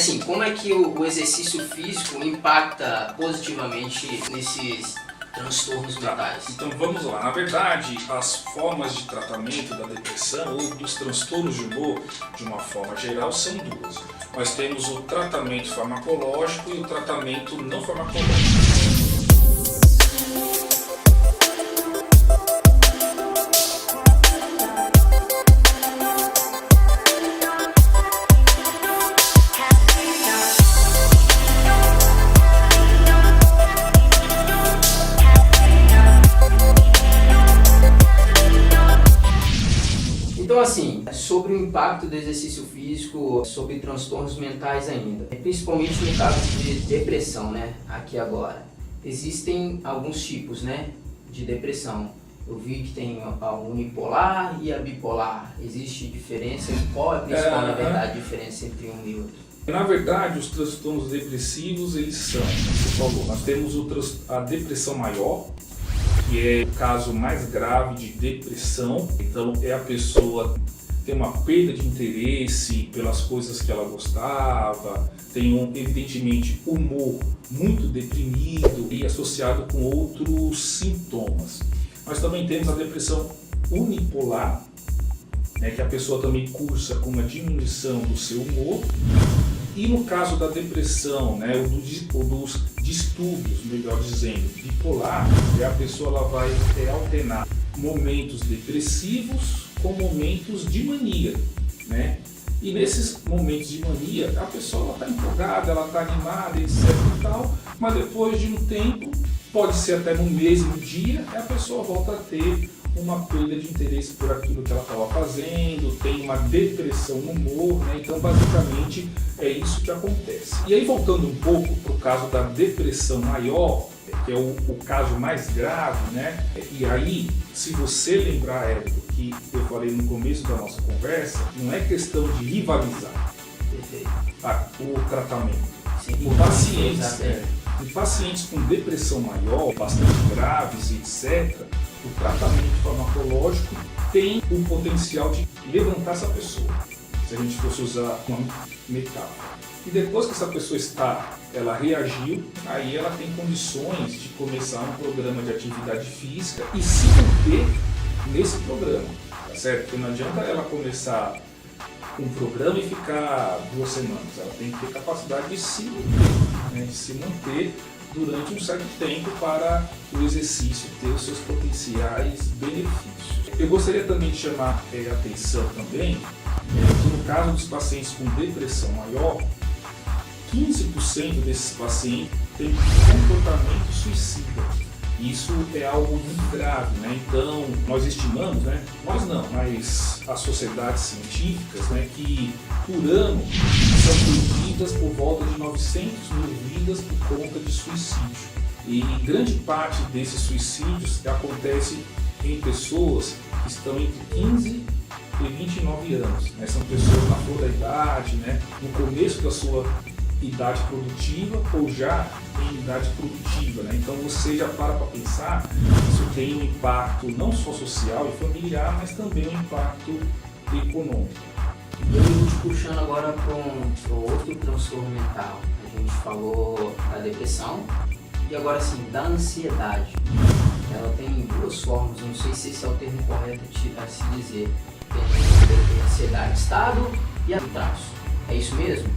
Assim, como é que o exercício físico impacta positivamente nesses transtornos mentais? Então vamos lá. Na verdade, as formas de tratamento da depressão ou dos transtornos de humor, de uma forma geral, são duas. Nós temos o tratamento farmacológico e o tratamento não farmacológico. Então assim, sobre o impacto do exercício físico sobre transtornos mentais ainda, principalmente no caso de depressão, né, aqui agora, existem alguns tipos, né, de depressão. Eu vi que tem a unipolar e a bipolar. Existe diferença? Qual é a principal, na verdade, a diferença entre um e outro? Na verdade, os transtornos depressivos, eles são, como você falou, nós temos a depressão maior, que é o caso mais grave de depressão. Então é a pessoa tem uma perda de interesse pelas coisas que ela gostava, tem evidentemente humor muito deprimido e associado com outros sintomas. Nós também temos a depressão unipolar, né, que a pessoa também cursa com uma diminuição do seu humor. E no caso da depressão, né, ou dos distúrbios, melhor dizendo, bipolar, a pessoa ela vai alternar momentos depressivos com momentos de mania, né? E nesses momentos de mania, a pessoa está empolgada, ela está animada, etc e tal, mas depois de um tempo, pode ser até no mesmo dia, a pessoa volta a ter uma perda de interesse por aquilo que ela estava fazendo, tem uma depressão no humor, né? Então basicamente é isso que acontece. E aí voltando um pouco para o caso da depressão maior, que é o caso mais grave, né? E aí, se você lembrar, Érico, que eu falei no começo da nossa conversa, não é questão de rivalizar o tratamento. Sim, Em pacientes com depressão maior, bastante graves, etc., o tratamento farmacológico tem o potencial de levantar essa pessoa, se a gente fosse usar uma metáfora. E depois que essa pessoa ela reagiu, aí ela tem condições de começar um programa de atividade física e se manter nesse programa, tá certo? Porque não adianta ela começar um programa e ficar 2 semanas, ela tem que ter capacidade de se manter, né? De se manter durante um certo tempo para o exercício ter os seus potenciais benefícios. Eu gostaria também de chamar a atenção também que no caso dos pacientes com depressão maior, 15% desses pacientes têm comportamento suicida. Isso é algo muito grave, né? Então, nós estimamos, né? Nós não, mas as sociedades científicas, né, que por ano são perdidas por volta de 900 mil vidas por conta de suicídio. E grande parte desses suicídios acontece em pessoas que estão entre 15 e 29 anos. Né? São pessoas na flor da idade, né? No começo da sua idade produtiva ou já em idade produtiva, né? Então você já para pensar que isso tem um impacto não só social e familiar, mas também um impacto econômico. E a gente puxando agora para um outro transtorno mental, a gente falou da depressão e agora sim, da ansiedade. Ela tem 2 formas, eu não sei se esse é o termo correto a se dizer. Tem a ansiedade estado e a traço. É isso mesmo?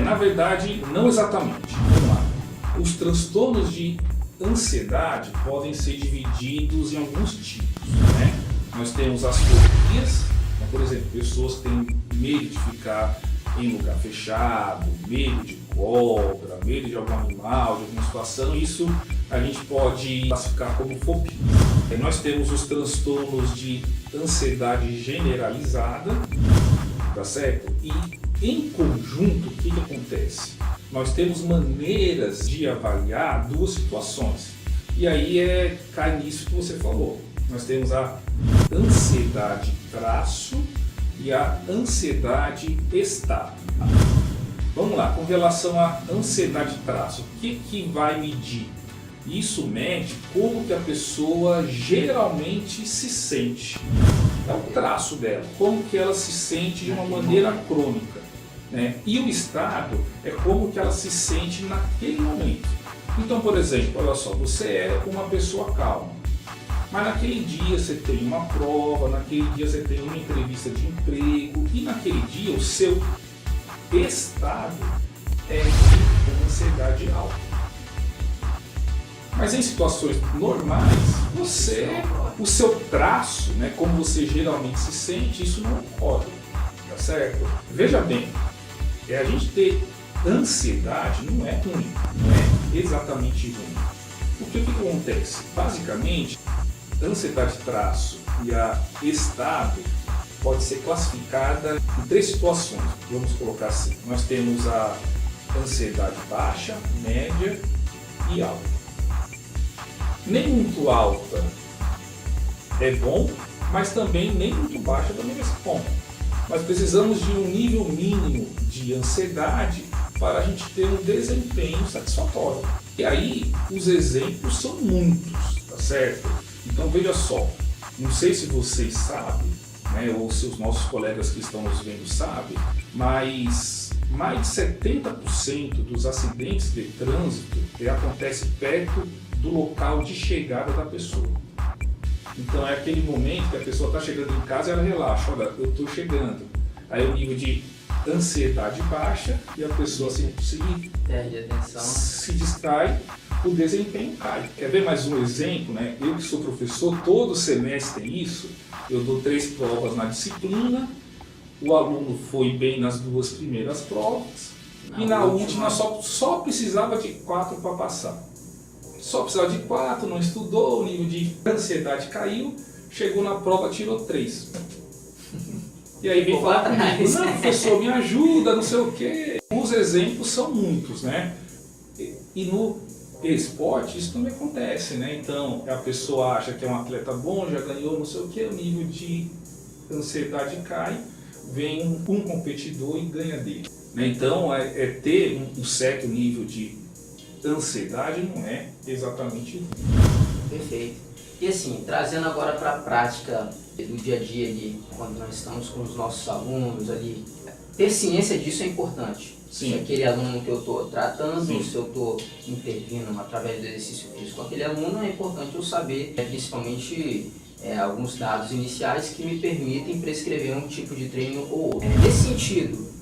Na verdade, não exatamente. Vamos lá. Os transtornos de ansiedade podem ser divididos em alguns tipos, né? Nós temos as fobias, né? Por exemplo, pessoas que têm medo de ficar em lugar fechado, medo de cobra, medo de algum animal, de alguma situação. Isso a gente pode classificar como fobia. Nós temos os transtornos de ansiedade generalizada, tá certo? E em conjunto, o que acontece? Nós temos maneiras de avaliar 2 situações. E aí cai nisso que você falou. Nós temos a ansiedade traço e a ansiedade estado. Vamos lá, com relação à ansiedade traço, o que vai medir? Isso mede como que a pessoa geralmente se sente. É o traço dela, como que ela se sente de uma maneira crônica. né? E o estado é como que ela se sente naquele momento. Então, por exemplo, olha só, você é uma pessoa calma, mas naquele dia você tem uma prova, naquele dia você tem uma entrevista de emprego e naquele dia o seu estado é de ansiedade alta. Mas em situações normais, o seu traço, né, como você geralmente se sente, isso não ocorre, tá certo? Veja bem, a gente ter ansiedade não é ruim, não é exatamente ruim. Porque o que acontece? Basicamente, a ansiedade traço e a estado pode ser classificada em 3 situações, vamos colocar assim. Nós temos a ansiedade baixa, média e alta. Nem muito alta é bom, mas também nem muito baixa também vai ser bom. Nós precisamos de um nível mínimo de ansiedade para a gente ter um desempenho satisfatório. E aí os exemplos são muitos, tá certo? Então veja só, não sei se vocês sabem, né, ou se os nossos colegas que estão nos vendo sabem, mas mais de 70% dos acidentes de trânsito acontece perto do local de chegada da pessoa. Então é aquele momento que a pessoa está chegando em casa e ela relaxa, olha, eu estou chegando. Aí o nível de ansiedade baixa e a pessoa perde a atenção, se distrai, o desempenho cai. Quer ver mais um exemplo? Né? Eu que sou professor, todo semestre tem isso, eu dou 3 provas na disciplina, o aluno foi bem nas 2 primeiras provas e na última só precisava de 4 para passar. Só precisava de 4, não estudou, o nível de ansiedade caiu, chegou na prova, tirou 3. E aí vem falar comigo, não, professor, me ajuda, não sei o quê. Os exemplos são muitos, né? E no esporte isso também acontece, né? Então, a pessoa acha que é um atleta bom, já ganhou não sei o quê, o nível de ansiedade cai, vem um competidor e ganha dele. Né? Então, ter um certo nível de ansiedade não é exatamente isso. Perfeito. E assim, trazendo agora para a prática do dia a dia ali, quando nós estamos com os nossos alunos ali, ter ciência disso é importante. Sim. Se aquele aluno que eu estou tratando, Sim. se eu estou intervindo através do exercício físico com aquele aluno, é importante eu saber, principalmente alguns dados iniciais que me permitem prescrever um tipo de treino ou outro. Nesse sentido,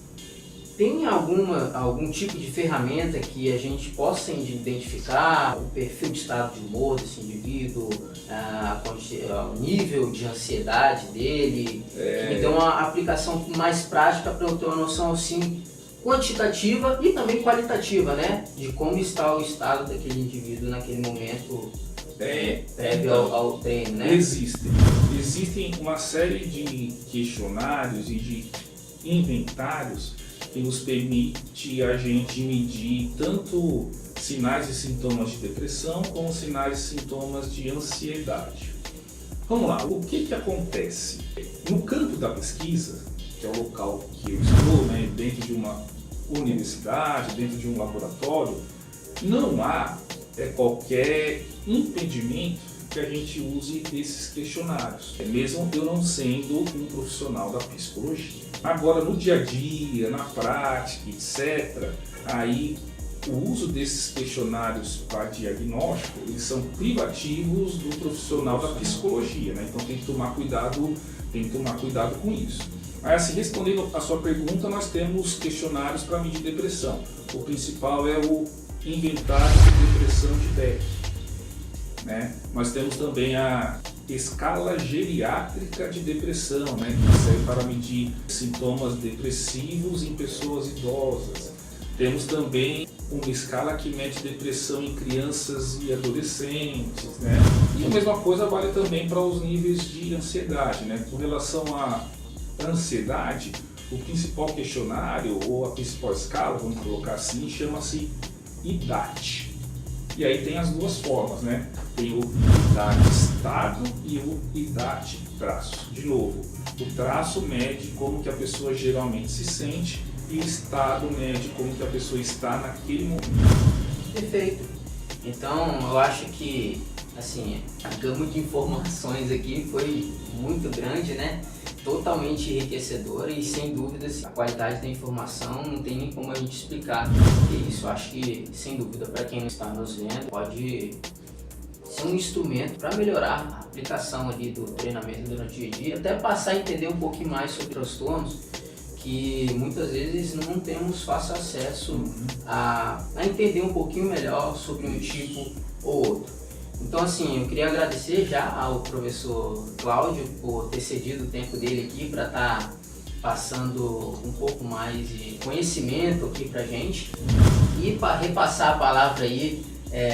tem algum tipo de ferramenta que a gente possa identificar o perfil de estado de humor desse indivíduo, o nível de ansiedade dele, que me dê uma aplicação mais prática para eu ter uma noção assim, quantitativa e também qualitativa, né? De como está o estado daquele indivíduo naquele momento prévio ao treino, né? Existem uma série de questionários e de inventários que nos permite a gente medir tanto sinais e sintomas de depressão como sinais e sintomas de ansiedade. Vamos lá, o que acontece? No campo da pesquisa, que é o local que eu estou, né, dentro de uma universidade, dentro de um laboratório, não há qualquer impedimento que a gente use esses questionários, mesmo eu não sendo um profissional da psicologia. Agora, no dia a dia, na prática, etc., aí o uso desses questionários para diagnóstico, eles são privativos do profissional da psicologia, né? Então tem que tomar cuidado com isso. Mas assim, respondendo a sua pergunta, nós temos questionários para medir depressão. O principal é o inventário de depressão de Beck, né? Nós temos também a escala geriátrica de depressão, né, que serve para medir sintomas depressivos em pessoas idosas. Temos também uma escala que mede depressão em crianças e adolescentes, né? E a mesma coisa vale também para os níveis de ansiedade, né? Com relação à ansiedade, o principal questionário ou a principal escala, vamos colocar assim, chama-se IDAT. E aí tem as 2 formas, né? Tem o IDAT estado e o IDAT traço. De novo, o traço mede como que a pessoa geralmente se sente e o estado mede como que a pessoa está naquele momento. Perfeito. Então, eu acho que Assim, a gama de informações aqui foi muito grande, né? Totalmente enriquecedora e sem dúvidas a qualidade da informação não tem nem como a gente explicar. E isso acho que, sem dúvida, para quem não está nos vendo, pode ser um instrumento para melhorar a aplicação ali do treinamento durante o dia a dia, até passar a entender um pouquinho mais sobre transtornos que muitas vezes não temos fácil acesso a entender um pouquinho melhor sobre um tipo ou outro. Então assim, eu queria agradecer já ao professor Cláudio por ter cedido o tempo dele aqui para estar passando um pouco mais de conhecimento aqui pra gente e para repassar a palavra aí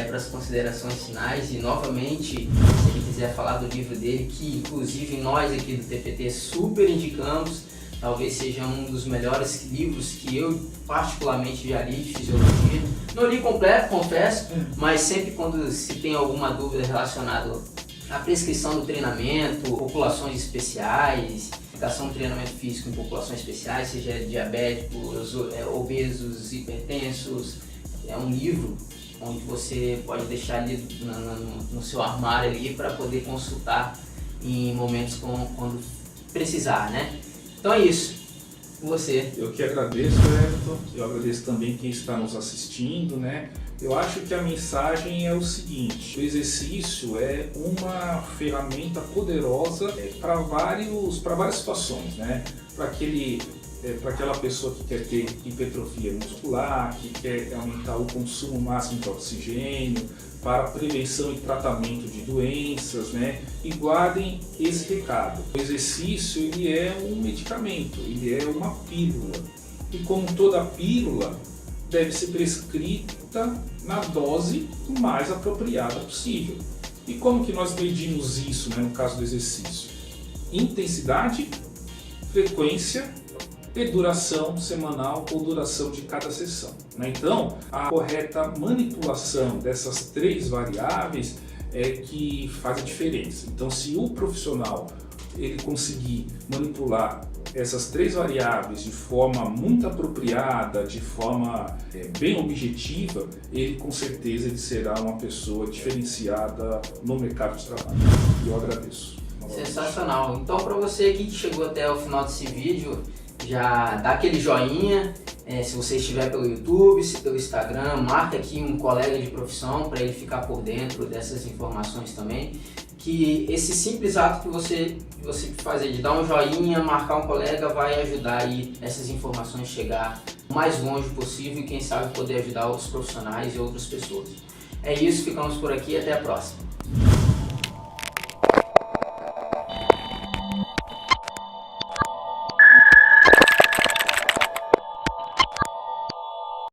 para as considerações finais e novamente, se ele quiser falar do livro dele, que inclusive nós aqui do TPT super indicamos, talvez seja um dos melhores livros que eu particularmente já li de fisiologia. Não li completo, confesso, mas sempre quando se tem alguma dúvida relacionada à prescrição do treinamento, populações especiais, aplicação do treinamento físico em populações especiais, seja diabéticos, obesos, hipertensos, é um livro onde você pode deixar ali no seu armário ali para poder consultar em momentos quando precisar, né? Então é isso. Com você. Eu que agradeço, Everton. Eu agradeço também quem está nos assistindo, né? Eu acho que a mensagem é o seguinte: o exercício é uma ferramenta poderosa para várias situações, né? Para aquela pessoa que quer ter hipertrofia muscular, que quer aumentar o consumo máximo de oxigênio, para prevenção e tratamento de doenças, né? E guardem esse recado. O exercício ele é um medicamento, ele é uma pílula. E como toda pílula, deve ser prescrita na dose mais apropriada possível. E como que nós medimos isso, né, no caso do exercício? Intensidade, frequência e duração semanal ou duração de cada sessão, né? Então, a correta manipulação dessas três variáveis é que faz a diferença. Então, se o profissional ele conseguir manipular essas três variáveis de forma muito apropriada, de forma bem objetiva, ele com certeza ele será uma pessoa diferenciada no mercado de trabalho. E eu agradeço. Sensacional. Então, para você aqui que chegou até o final desse vídeo, já dá aquele joinha, se você estiver pelo YouTube, se pelo Instagram, marca aqui um colega de profissão para ele ficar por dentro dessas informações também, que esse simples ato que você fazer de dar um joinha, marcar um colega, vai ajudar aí essas informações chegar o mais longe possível e quem sabe poder ajudar outros profissionais e outras pessoas. É isso, ficamos por aqui, até a próxima.